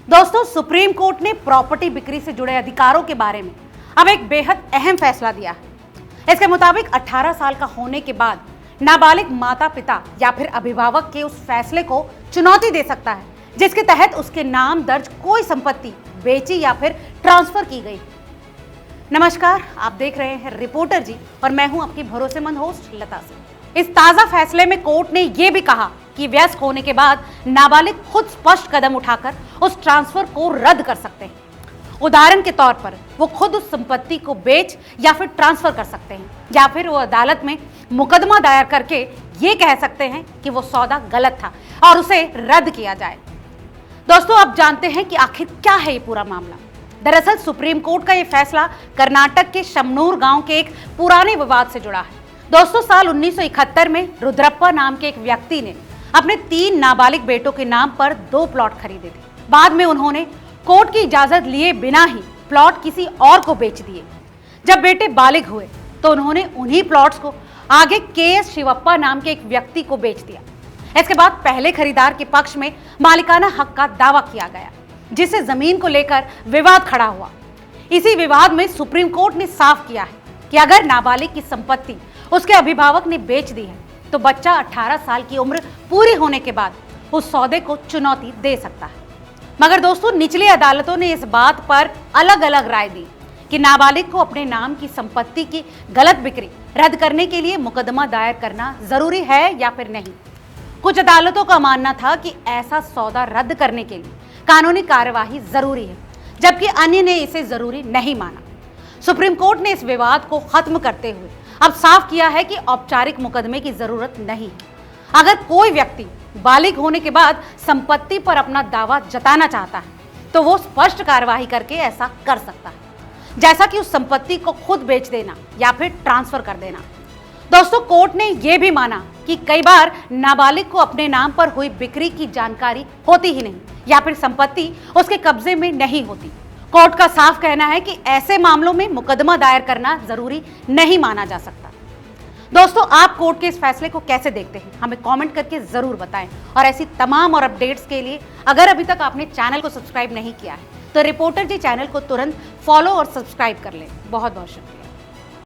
दोस्तों, supreme court ने property बिक्री से जुड़े अधिकारों के बारे में अब एक बेहद अहम फैसला दिया है। इसके मुताबिक 18 साल का होने के बाद नाबालिग माता पिता या फिर अभिभावक के उस फैसले को चुनौती दे सकता है जिसके तहत उसके नाम दर्ज कोई संपत्ति बेची या फिर ट्रांसफर की गई। नमस्कार, आप देख रहे हैं रिपोर्टर जी और मैं हूं आपकी भरोसेमंद होस्ट लता सिंह। इस ताजा फैसले में कोर्ट ने यह भी कहा कि वयस्क होने के बाद नाबालिग खुद स्पष्ट कदम उठाकर उस ट्रांसफर को रद्द कर सकते हैं। उदाहरण के तौर पर वो खुद उस संपत्ति को बेच या फिर ट्रांसफर कर सकते हैं, या फिर वो अदालत में मुकदमा दायर करके ये कह सकते हैं कि वो सौदा गलत था और उसे रद्द किया जाए। दोस्तों, आप जानते हैं कि आखिर क्या है ये पूरा मामला। दरअसल सुप्रीम कोर्ट का ये फैसला कर्नाटक के शमनूर गांव के एक पुराने विवाद से जुड़ा है। दोस्तों, साल 1971 में रुद्रप्पा नाम के एक व्यक्ति ने अपने 3 नाबालिग बेटों के नाम पर 2 प्लॉट खरीदे थे। बाद में उन्होंने कोर्ट की इजाजत लिए बिना ही प्लॉट किसी और को बेच दिए। जब बेटे बालिग हुए तो उन्होंने उन्हीं प्लॉट्स को आगे के.एस. शिवप्पा नाम के एक व्यक्ति को बेच दिया। इसके बाद पहले खरीदार के पक्ष में मालिकाना हक का दावा किया गया, जिससे जमीन को लेकर विवाद खड़ा हुआ। इसी विवाद में सुप्रीम कोर्ट ने साफ किया है कि अगर नाबालिग की संपत्ति उसके अभिभावक ने बेच दी है तो बच्चा 18 साल की उम्र पूरी होने के बाद उस सौदे को चुनौती दे सकता है। मगर दोस्तों, निचली अदालतों ने इस बात पर अलग अलग राय दी कि नाबालिग को अपने नाम की संपत्ति की गलत बिक्री रद्द करने के लिए मुकदमा दायर करना जरूरी है या फिर नहीं। कुछ अदालतों का मानना था कि ऐसा सौदा रद्द करने के लिए कानूनी कार्यवाही जरूरी है, जबकि अन्य ने इसे जरूरी नहीं माना। सुप्रीम कोर्ट ने इस विवाद को खत्म करते हुए अब साफ किया है कि औपचारिक मुकदमे की जरूरत नहीं है। अगर कोई व्यक्ति बालिग होने के बाद संपत्ति पर अपना दावा जताना चाहता है तो वो स्पष्ट कार्यवाही करके ऐसा कर सकता है, जैसा कि उस संपत्ति को खुद बेच देना या फिर ट्रांसफर कर देना। दोस्तों, कोर्ट ने यह भी माना कि कई बार नाबालिग को अपने नाम पर हुई बिक्री की जानकारी होती ही नहीं या फिर संपत्ति उसके कब्जे में नहीं होती। कोर्ट का साफ कहना है कि ऐसे मामलों में मुकदमा दायर करना जरूरी नहीं माना जा सकता। दोस्तों, आप कोर्ट के इस फैसले को कैसे देखते हैं, हमें कमेंट करके जरूर बताएं। और ऐसी तमाम और अपडेट्स के लिए अगर अभी तक आपने चैनल को सब्सक्राइब नहीं किया है तो रिपोर्टर जी चैनल को तुरंत फॉलो और सब्सक्राइब कर लें। बहुत बहुत शुक्रिया।